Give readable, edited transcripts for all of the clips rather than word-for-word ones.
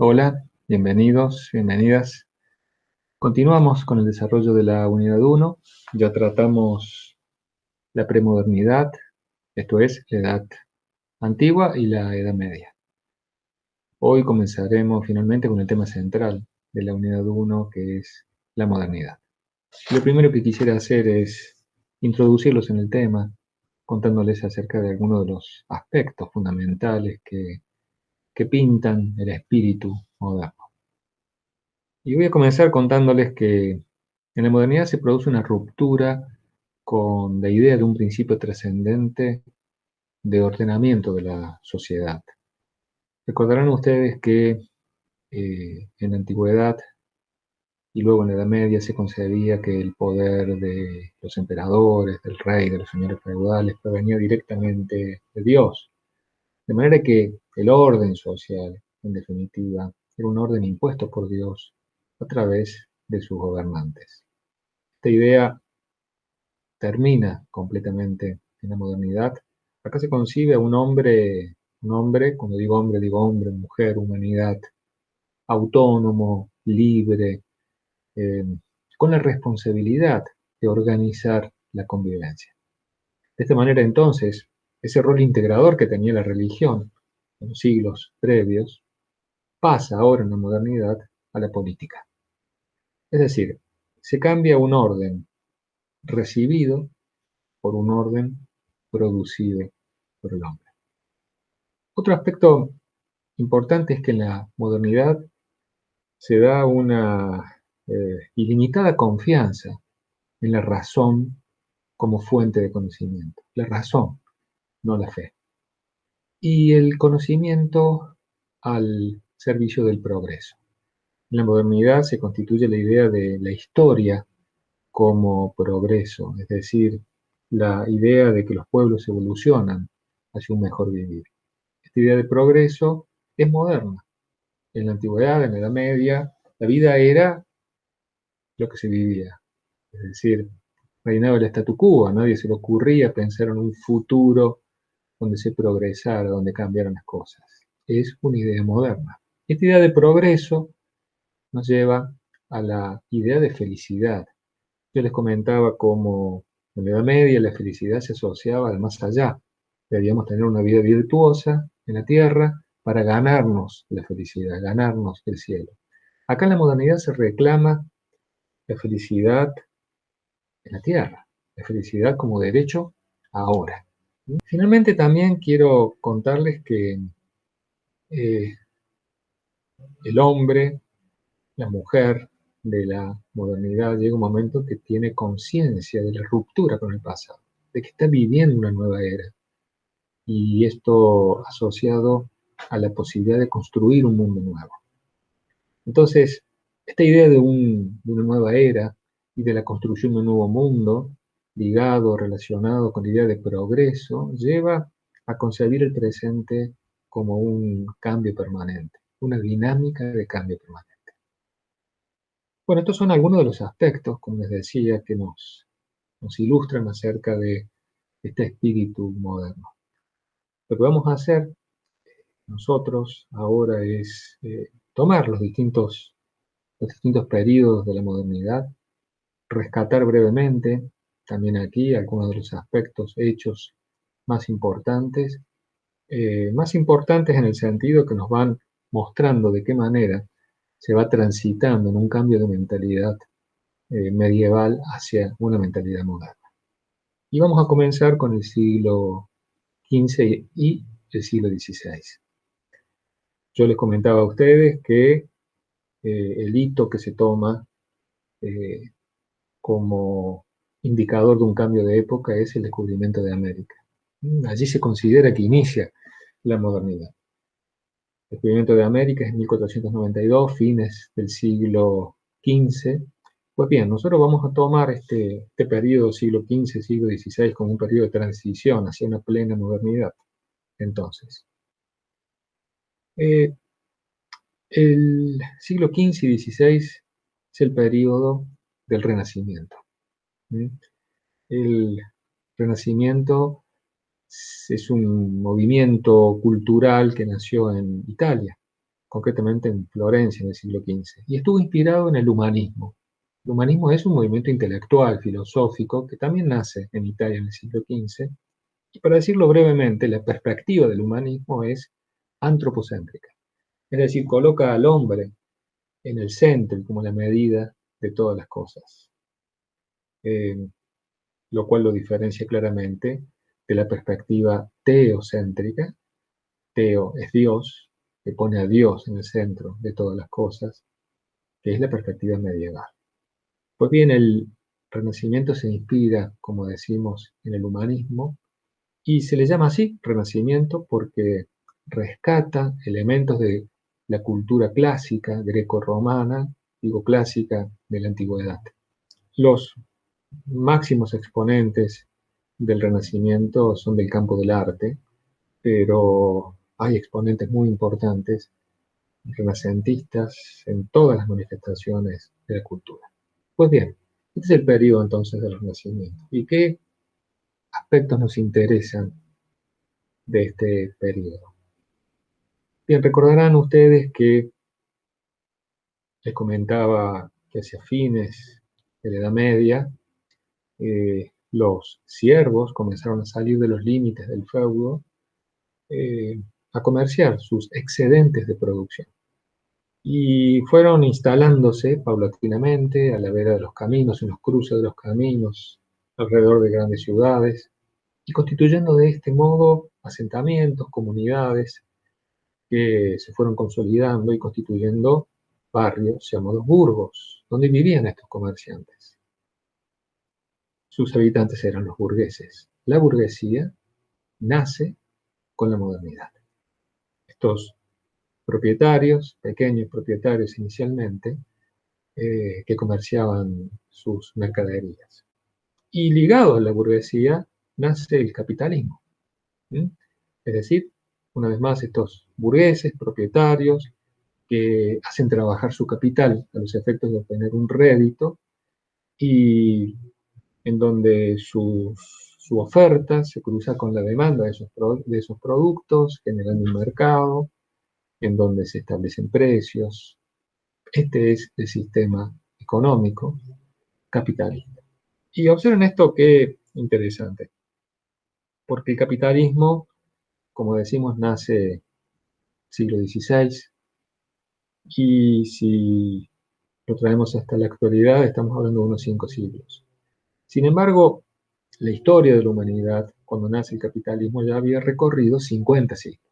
Hola, bienvenidos, bienvenidas. Continuamos con el desarrollo de la unidad 1. Ya tratamos la premodernidad, esto es, la edad antigua y la edad media. Hoy comenzaremos finalmente con el tema central de la unidad 1, que es la modernidad. Lo primero que quisiera hacer es introducirlos en el tema, contándoles acerca de algunos de los aspectos fundamentales que pintan el espíritu moderno. Y voy a comenzar contándoles que en la modernidad se produce una ruptura con la idea de un principio trascendente de ordenamiento de la sociedad. Recordarán ustedes que en la antigüedad y luego en la Edad Media se concebía que el poder de los emperadores, del rey, de los señores feudales provenía directamente de Dios. De manera que el orden social, en definitiva, era un orden impuesto por Dios a través de sus gobernantes. Esta idea termina completamente en la modernidad. Acá se concibe a un hombre, cuando digo hombre, mujer, humanidad, autónomo, libre, eh, con la responsabilidad de organizar la convivencia. De esta manera, entonces, ese rol integrador que tenía la religión en los siglos previos pasa ahora en la modernidad a la política. Es decir, se cambia un orden recibido por un orden producido por el hombre. Otro aspecto importante es que en la modernidad se da una ilimitada confianza en la razón como fuente de conocimiento. La razón, no la fe. Y el conocimiento al servicio del progreso. En la modernidad se constituye la idea de la historia como progreso, es decir, la idea de que los pueblos evolucionan hacia un mejor vivir. Esta idea de progreso es moderna. En la antigüedad, en la Edad Media, la vida era lo que se vivía. Es decir, reinaba el statu quo, a nadie se le ocurría pensar en un futuro donde se progresara, donde cambiaran las cosas. Es una idea moderna. Esta idea de progreso nos lleva a la idea de felicidad. Yo les comentaba cómo en la Edad Media la felicidad se asociaba al más allá. Debíamos tener una vida virtuosa en la tierra para ganarnos la felicidad, ganarnos el cielo. Acá en la modernidad se reclama la felicidad en la tierra, la felicidad como derecho ahora. Finalmente también quiero contarles que eh, el hombre, la mujer de la modernidad llega un momento que tiene conciencia de la ruptura con el pasado, de que está viviendo una nueva era. Y esto asociado a la posibilidad de construir un mundo nuevo. Entonces, esta idea de una nueva era y de la construcción de un nuevo mundo, ligado, relacionado con la idea de progreso, lleva a concebir el presente como un cambio permanente, una dinámica de cambio permanente. Bueno, estos son algunos de los aspectos, como les decía, que nos ilustran acerca de este espíritu moderno. Lo que vamos a hacer nosotros ahora es tomar los distintos periodos de la modernidad, rescatar brevemente también aquí algunos de los aspectos, hechos más importantes en el sentido que nos van mostrando de qué manera se va transitando en un cambio de mentalidad medieval hacia una mentalidad moderna. Y vamos a comenzar con el siglo XV y el siglo XVI. Yo les comentaba a ustedes que el hito que se toma eh, como indicador de un cambio de época es el descubrimiento de América. Allí se considera que inicia la modernidad. El descubrimiento de América es en 1492, fines del siglo XV. Pues bien, nosotros vamos a tomar este periodo siglo XV, siglo XVI como un periodo de transición hacia una plena modernidad. Entonces, eh, el siglo XV y XVI es el periodo del Renacimiento. ¿Sí? El Renacimiento es un movimiento cultural que nació en Italia, concretamente en Florencia en el siglo XV, y estuvo inspirado en el humanismo. El humanismo es un movimiento intelectual, filosófico, que también nace en Italia en el siglo XV, y para decirlo brevemente, la perspectiva del humanismo es antropocéntrica, es decir, coloca al hombre en el centro y como la medida de todas las cosas, eh, lo cual lo diferencia claramente de la perspectiva teocéntrica. Teo es Dios, que pone a Dios en el centro de todas las cosas, que es la perspectiva medieval. Pues bien, el Renacimiento se inspira, como decimos, en el humanismo, y se le llama así Renacimiento porque rescata elementos de la cultura clásica greco-romana, digo clásica, de la antigüedad. Los máximos exponentes del Renacimiento son del campo del arte, pero hay exponentes muy importantes renacentistas en todas las manifestaciones de la cultura. Pues bien, este es el periodo entonces del Renacimiento. ¿Y qué aspectos nos interesan de este periodo? Bien, recordarán ustedes que les comentaba que hacia fines de la Edad Media, los siervos comenzaron a salir de los límites del feudo, eh, a comerciar sus excedentes de producción. Y fueron instalándose paulatinamente a la vera de los caminos, en los cruces de los caminos, alrededor de grandes ciudades, y constituyendo de este modo asentamientos, comunidades que se fueron consolidando y constituyendo barrios llamados burgos, donde vivían estos comerciantes. Sus habitantes eran los burgueses. La burguesía nace con la modernidad. Estos propietarios, pequeños propietarios inicialmente, que comerciaban sus mercaderías. Y ligado a la burguesía nace el capitalismo. ¿Sí? Es decir, una vez más, estos burgueses, propietarios, que hacen trabajar su capital a los efectos de obtener un rédito y en donde su oferta se cruza con la demanda de esos productos, generando un mercado en donde se establecen precios. Este es el sistema económico capitalista. Y observen esto qué interesante, porque el capitalismo, como decimos, nace siglo XVI, y si lo traemos hasta la actualidad, estamos hablando de unos 5 siglos. Sin embargo, la historia de la humanidad, cuando nace el capitalismo, ya había recorrido 50 siglos.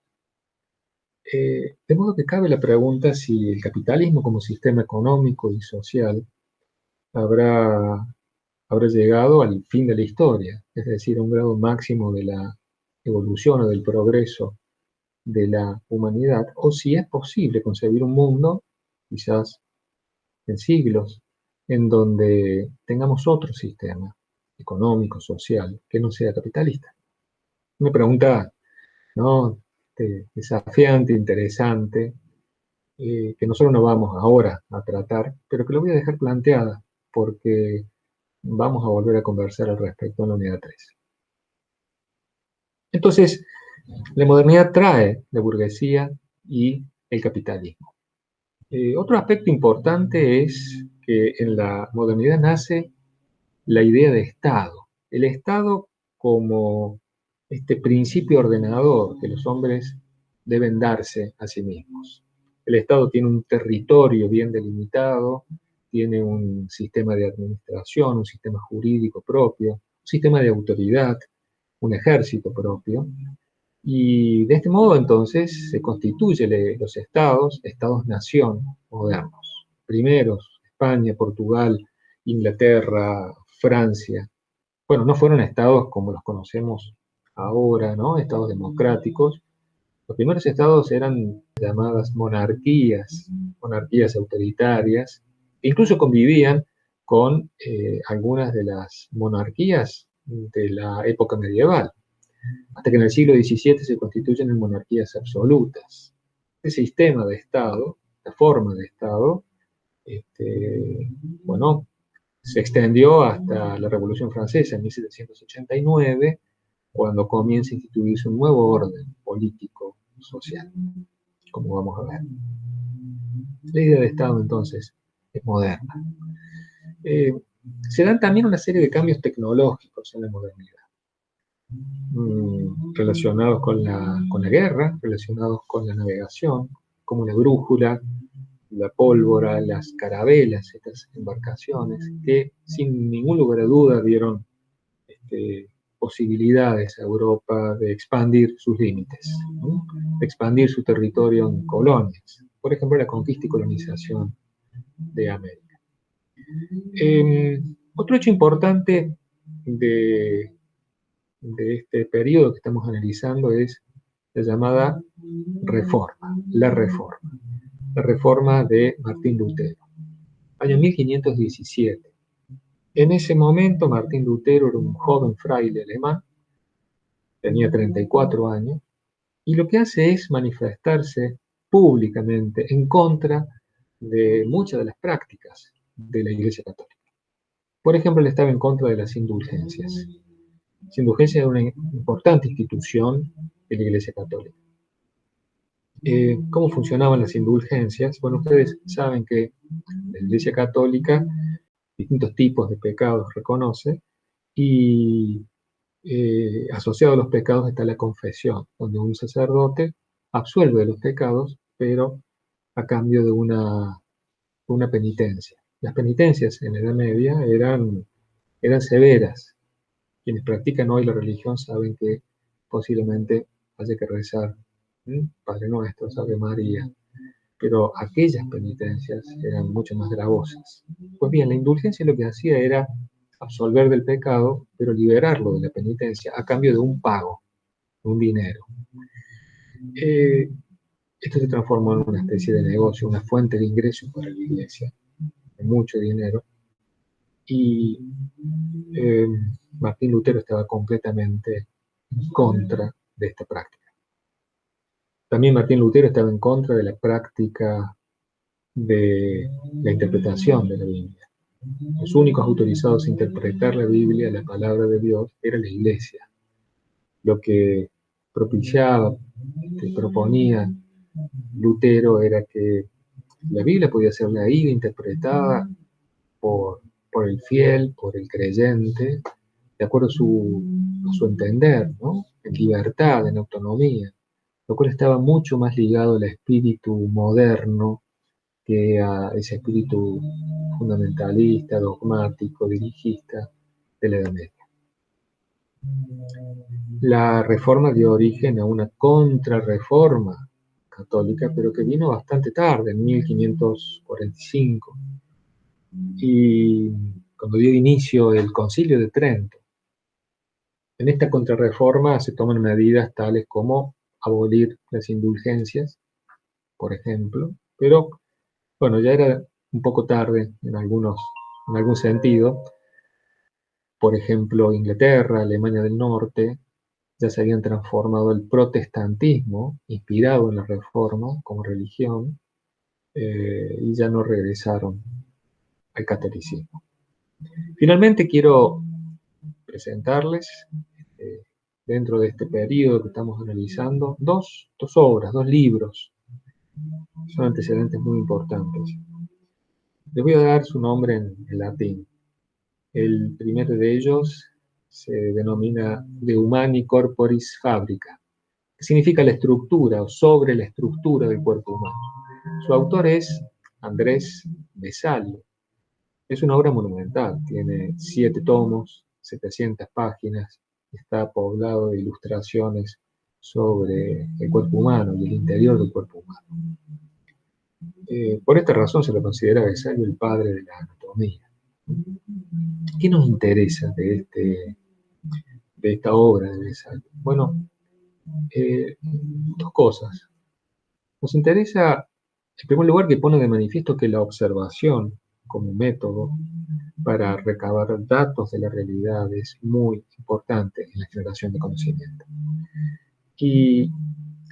De modo que cabe la pregunta si el capitalismo como sistema económico y social habrá, habrá llegado al fin de la historia, es decir, a un grado máximo de la evolución o del progreso de la humanidad, o si es posible concebir un mundo, quizás en siglos, en donde tengamos otro sistema económico, social, que no sea capitalista. Una pregunta, ¿no?, desafiante, interesante, que nosotros no vamos ahora a tratar, pero que lo voy a dejar planteada, porque vamos a volver a conversar al respecto en la unidad 3. Entonces, la modernidad trae la burguesía y el capitalismo. Otro aspecto importante es que en la modernidad nace la idea de Estado. El Estado como este principio ordenador que los hombres deben darse a sí mismos. El Estado tiene un territorio bien delimitado, tiene un sistema de administración, un sistema jurídico propio, un sistema de autoridad, un ejército propio, y de este modo entonces se constituyen los estados, estados-nación modernos. Primeros, España, Portugal, Inglaterra, Francia. Bueno, no fueron estados como los conocemos ahora, ¿no? Estados democráticos. Los primeros estados eran llamadas monarquías, monarquías autoritarias, e incluso convivían con algunas de las monarquías de la época medieval, hasta que en el siglo XVII se constituyen en monarquías absolutas. Este sistema de Estado, la forma de Estado, bueno, se extendió hasta la Revolución Francesa en 1789, cuando comienza a instituirse un nuevo orden político, social, como vamos a ver. La idea de Estado entonces es moderna. Se dan también una serie de cambios tecnológicos en la modernidad, relacionados con la guerra, relacionados con la navegación, como la brújula, la pólvora, las carabelas, estas embarcaciones, que sin ningún lugar a duda dieron posibilidades a Europa de expandir sus límites, ¿no? De expandir su territorio en colonias, por ejemplo, la conquista y colonización de América. Otro hecho importante de, de este periodo que estamos analizando es la llamada reforma, la reforma de Martín Lutero, año 1517. En ese momento Martín Lutero era un joven fraile alemán, tenía 34 años, y lo que hace es manifestarse públicamente en contra de muchas de las prácticas de la Iglesia Católica. Por ejemplo, él estaba en contra de las indulgencias. Las indulgencias era una importante institución de la Iglesia Católica. ¿Cómo funcionaban las indulgencias? Bueno, ustedes saben que la Iglesia Católica distintos tipos de pecados reconoce y asociado a los pecados está la confesión, donde un sacerdote absuelve de los pecados, pero a cambio de una penitencia. Las penitencias en la Edad Media eran severas. Quienes practican hoy la religión saben que posiblemente haya que rezar Padre Nuestro, Ave María, pero aquellas penitencias eran mucho más gravosas. Pues bien, la indulgencia lo que hacía era absolver del pecado, pero liberarlo de la penitencia a cambio de un pago, de un dinero. Eh, Esto se transformó en una especie de negocio, una fuente de ingresos para la iglesia, de mucho dinero, y eh, Martín Lutero estaba completamente en contra de esta práctica. También Martín Lutero estaba en contra de la práctica de la interpretación de la Biblia. Los únicos autorizados a interpretar la Biblia, la palabra de Dios, era la iglesia. Lo que propiciaba, proponía Lutero era que la Biblia podía ser leída, interpretada por el fiel, por el creyente, de acuerdo a su entender, ¿no? En libertad, en autonomía, lo cual estaba mucho más ligado al espíritu moderno que a ese espíritu fundamentalista, dogmático, dirigista de la Edad Media. La reforma dio origen a una contrarreforma católica, pero que vino bastante tarde, en 1545, y cuando dio inicio el Concilio de Trento. En esta contrarreforma se toman medidas tales como abolir las indulgencias, por ejemplo, pero bueno, ya era un poco tarde en algún sentido. Por ejemplo, Inglaterra, Alemania del Norte, ya se habían transformado el protestantismo, inspirado en la Reforma como religión, y ya no regresaron al catolicismo. Finalmente quiero presentarles, eh, dentro de este periodo que estamos analizando, dos obras, dos libros. Son antecedentes muy importantes. Les voy a dar su nombre en latín. El primero de ellos se denomina De Humani Corporis Fabrica, que significa la estructura o sobre la estructura del cuerpo humano. Su autor es Andrés Vesalio. Es una obra monumental, tiene 7 tomos, 700 páginas, está poblado de ilustraciones sobre el cuerpo humano y el interior del cuerpo humano. Por esta razón se lo considera Vesalio el padre de la anatomía. ¿Qué nos interesa de esta obra de Vesalio? Bueno, dos cosas. Nos interesa, en primer lugar, que pone de manifiesto que la observación como método para recabar datos de la realidad es muy importante en la generación de conocimiento. Y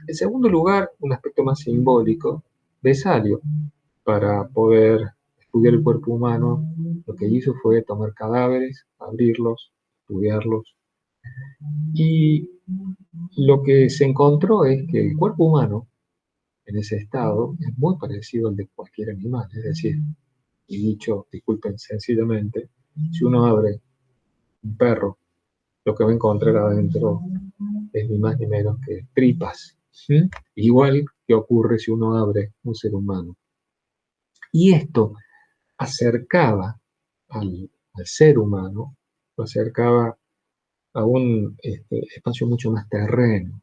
en segundo lugar, un aspecto más simbólico, Vesalio, para poder estudiar el cuerpo humano, lo que hizo fue tomar cadáveres, abrirlos, estudiarlos, y lo que se encontró es que el cuerpo humano, en ese estado es muy parecido al de cualquier animal. Es decir, y dicho, disculpen sencillamente, si uno abre un perro, lo que va a encontrar adentro es ni más ni menos que tripas. ¿Sí? Igual que ocurre si uno abre un ser humano. Y esto acercaba al ser humano, lo acercaba a un espacio mucho más terreno,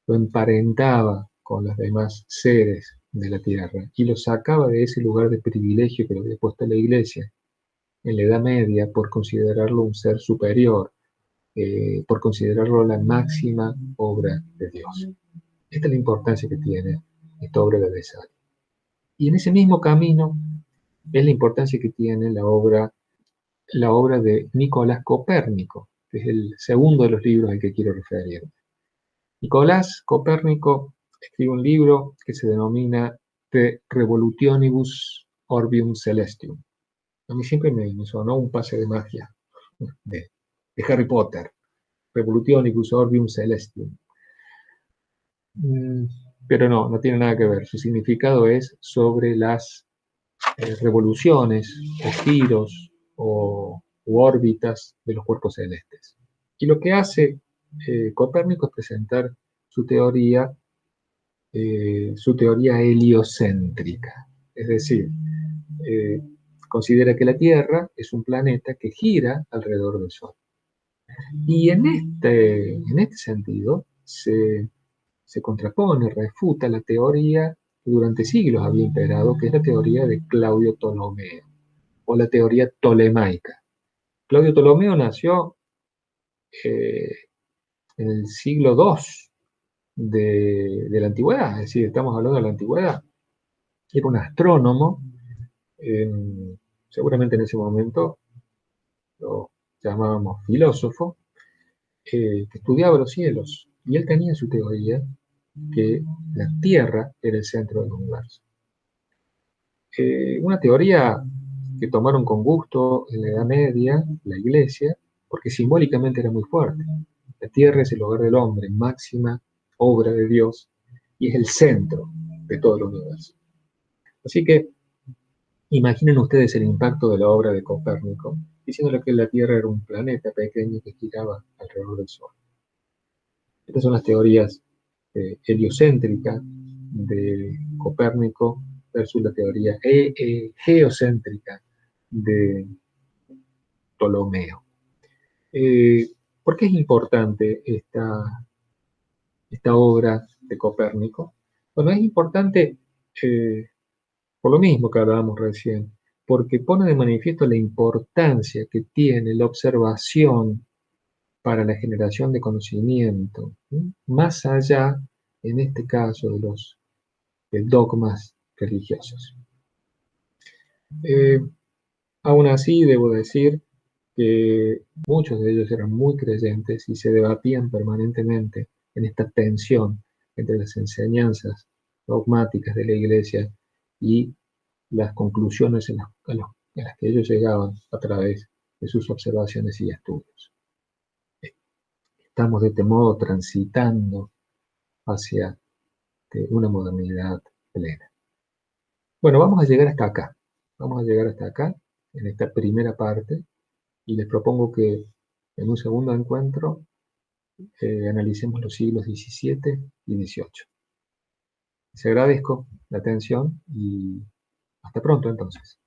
lo emparentaba con los demás seres de la tierra y lo sacaba de ese lugar de privilegio que le había puesto la Iglesia en la Edad Media por considerarlo un ser superior, por considerarlo la máxima obra de Dios. Esta es la importancia que tiene esta obra de Besalí. Y en ese mismo camino es la importancia que tiene la obra de Nicolás Copérnico, que es el segundo de los libros al que quiero referirme. Nicolás Copérnico escribe un libro que se denomina De Revolutionibus Orbium Celestium. A mí siempre me sonó un pase de magia de Harry Potter, Revolutionibus Orbium Celestium. Pero no tiene nada que ver. Su significado es sobre las revoluciones o giros u órbitas de los cuerpos celestes. Y lo que hace Copérnico es presentar su teoría heliocéntrica, es decir, eh, considera que la Tierra es un planeta que gira alrededor del Sol. Y en este sentido se contrapone, refuta la teoría que durante siglos había imperado, que es la teoría de Claudio Ptolomeo, o la teoría tolemaica. Claudio Ptolomeo nació eh, en el siglo II de la antigüedad, es decir, estamos hablando de la antigüedad. Era un astrónomo, seguramente en ese momento lo llamábamos filósofo, que estudiaba los cielos, y él tenía su teoría que la Tierra era el centro del universo. Una teoría que tomaron con gusto en la Edad Media, la Iglesia, porque simbólicamente era muy fuerte. La Tierra es el hogar del hombre, máxima obra de Dios, y es el centro de todo el universo. Así que imaginen ustedes el impacto de la obra de Copérnico, diciéndole que la Tierra era un planeta pequeño que giraba alrededor del Sol. Estas son las teorías heliocéntrica de Copérnico versus la teoría geocéntrica de Ptolomeo. ¿Por qué es importante esta obra de Copérnico? Bueno, es importante por lo mismo que hablábamos recién, porque pone de manifiesto la importancia que tiene la observación para la generación de conocimiento, ¿sí? Más allá, en este caso, de los dogmas religiosos. Eh, Aún así, debo decir que muchos de ellos eran muy creyentes y se debatían permanentemente en esta tensión entre las enseñanzas dogmáticas de la Iglesia y las conclusiones a las que ellos llegaban a través de sus observaciones y estudios. Estamos de este modo transitando hacia una modernidad plena. Bueno, vamos a llegar hasta acá. Vamos a llegar hasta acá, en esta primera parte, y les propongo que en un segundo encuentro analicemos los siglos XVII y XVIII. Les agradezco la atención y hasta pronto entonces.